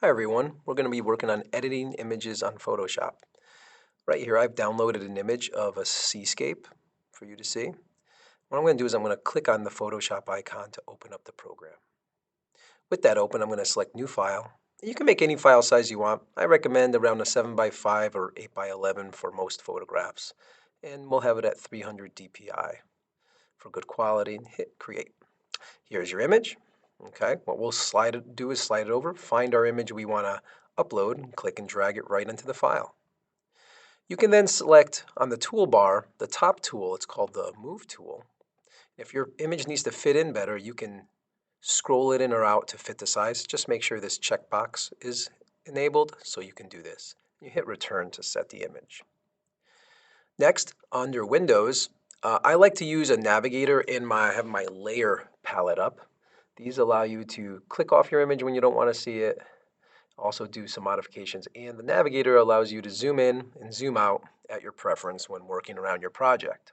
Hi everyone, we're going to be working on editing images on Photoshop. Right here I've downloaded an image of a seascape for you to see. What I'm going to do is I'm going to click on the Photoshop icon to open up the program. With that open, I'm going to select New File. You can make any file size you want. I recommend around a 7 by 5 or 8 by 11 for most photographs. And we'll have it at 300 dpi for good quality and hit Create. Here's your image. Okay, what we'll do is slide it over, find our image we want to upload, and click and drag it right into the file. You can then select on the toolbar, the top tool, it's called the Move tool. If your image needs to fit in better, you can scroll it in or out to fit the size. Just make sure this checkbox is enabled so you can do this. You hit Return to set the image. Next, under Windows, I like to use a navigator I have my layer palette up. These allow you to click off your image when you don't want to see it, also do some modifications, and the navigator allows you to zoom in and zoom out at your preference when working around your project.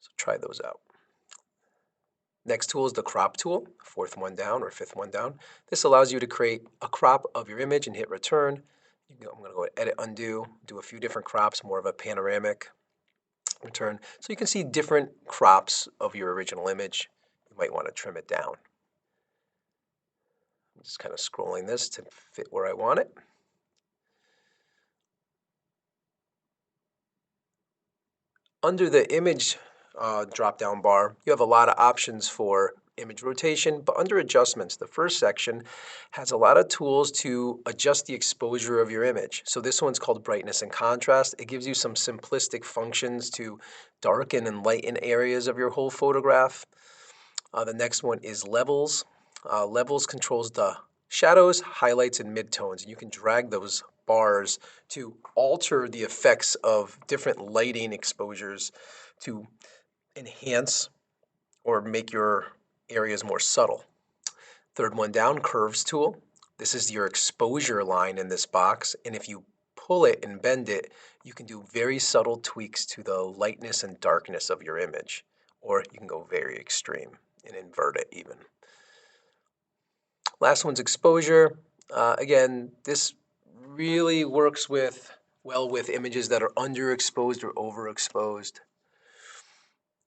So try those out. Next tool is the crop tool, fourth one down or fifth one down. This allows you to create a crop of your image and hit return. I'm going to go edit, undo, do a few different crops, more of a panoramic return. So you can see different crops of your original image. You might want to trim it down. I'm just kind of scrolling this to fit where I want it. Under the image drop-down bar, you have a lot of options for image rotation, but under adjustments, the first section has a lot of tools to adjust the exposure of your image. So this one's called brightness and contrast. It gives you some simplistic functions to darken and lighten areas of your whole photograph. The next one is levels. Levels controls the shadows, highlights, and midtones. You can drag those bars to alter the effects of different lighting exposures to enhance or make your areas more subtle. Third one down, curves tool. This is your exposure line in this box, and if you pull it and bend it, you can do very subtle tweaks to the lightness and darkness of your image, or you can go very extreme and invert it even. Last one's exposure. Again, this really works well with images that are underexposed or overexposed.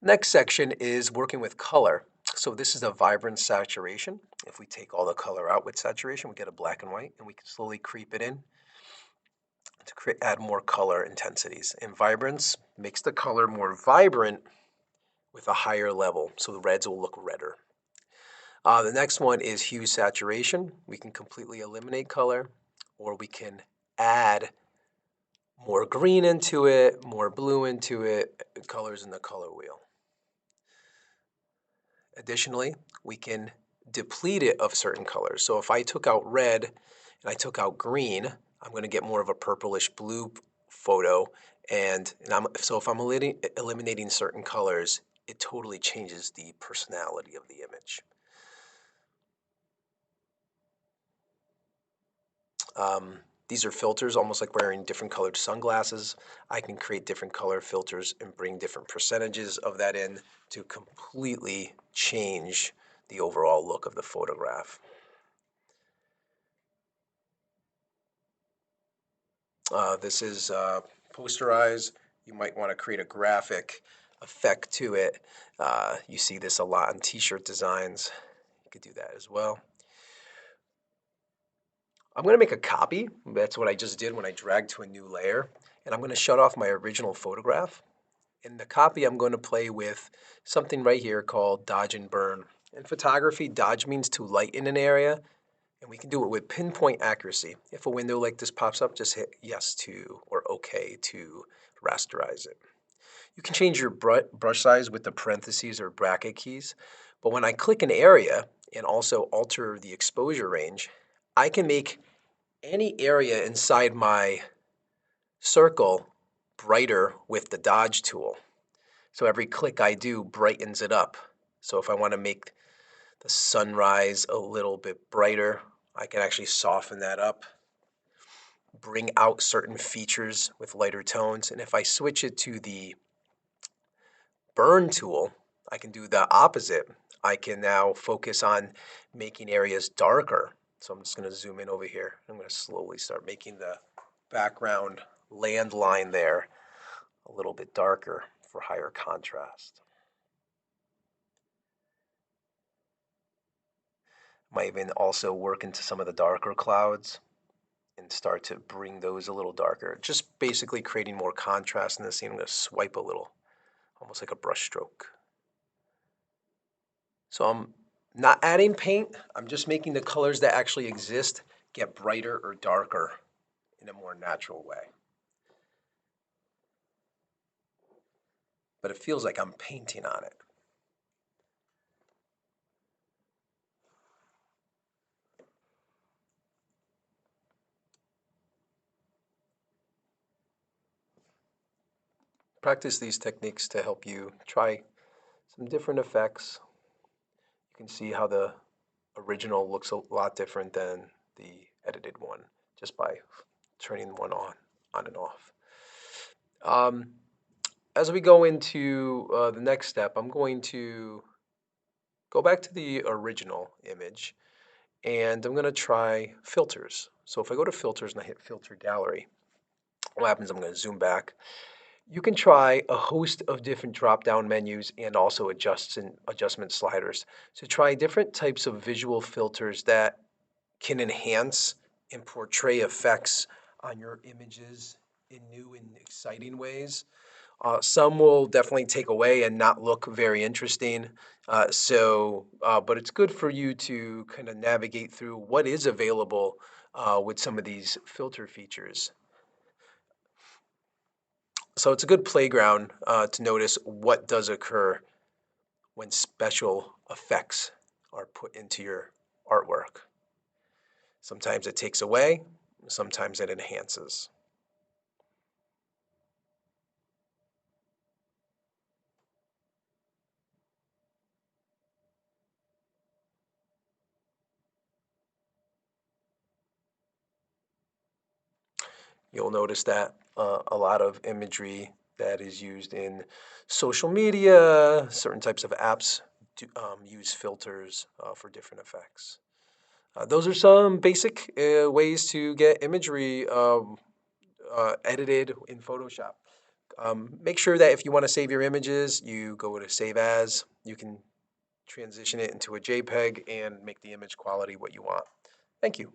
Next section is working with color. So this is a vibrant saturation. If we take all the color out with saturation, we get a black and white, and we can slowly creep it in to add more color intensities. And vibrance makes the color more vibrant with a higher level, so the reds will look redder. The next one is hue saturation. We can completely eliminate color, or we can add more green into it, more blue into it, colors in the color wheel. Additionally, we can deplete it of certain colors. So if I took out red and I took out green, I'm going to get more of a purplish blue photo. So if I'm eliminating certain colors, it totally changes the personality of the image. These are filters, almost like wearing different colored sunglasses. I can create different color filters and bring different percentages of that in to completely change the overall look of the photograph. This is posterize. You might want to create a graphic effect to it. You see this a lot in t-shirt designs. You could do that as well. I'm going to make a copy. That's what I just did when I dragged to a new layer. And I'm going to shut off my original photograph. In the copy, I'm going to play with something right here called dodge and burn. In photography, dodge means to lighten an area, and we can do it with pinpoint accuracy. If a window like this pops up, just hit yes to or OK to rasterize it. You can change your brush size with the parentheses or bracket keys, but when I click an area and also alter the exposure range, I can make any area inside my circle brighter with the dodge tool. So every click I do brightens it up. So if I want to make the sunrise a little bit brighter, I can actually soften that up, bring out certain features with lighter tones. And if I switch it to the burn tool, I can do the opposite. I can now focus on making areas darker. So I'm just going to zoom in over here. I'm going to slowly start making the background land line there a little bit darker for higher contrast. Might even also work into some of the darker clouds and start to bring those a little darker. Just basically creating more contrast in the scene. I'm going to swipe a little, almost like a brush stroke. So I'm not adding paint, I'm just making the colors that actually exist get brighter or darker in a more natural way. But it feels like I'm painting on it. Practice these techniques to help you try some different effects. You can see how the original looks a lot different than the edited one just by turning one on and off. As we go into the next step, I'm going to go back to the original image and I'm going to try filters. So if I go to filters and I hit filter gallery, what happens, I'm going to zoom back. You can try a host of different drop-down menus and also adjustment sliders. So try different types of visual filters that can enhance and portray effects on your images in new and exciting ways. Some will definitely take away and not look very interesting. But it's good for you to kind of navigate through what is available with some of these filter features. So it's a good playground to notice what does occur when special effects are put into your artwork. Sometimes it takes away, sometimes it enhances. You'll notice that a lot of imagery that is used in social media, certain types of apps use filters for different effects. Those are some basic ways to get imagery edited in Photoshop. Make sure that if you want to save your images, you go to Save As. You can transition it into a JPEG and make the image quality what you want. Thank you.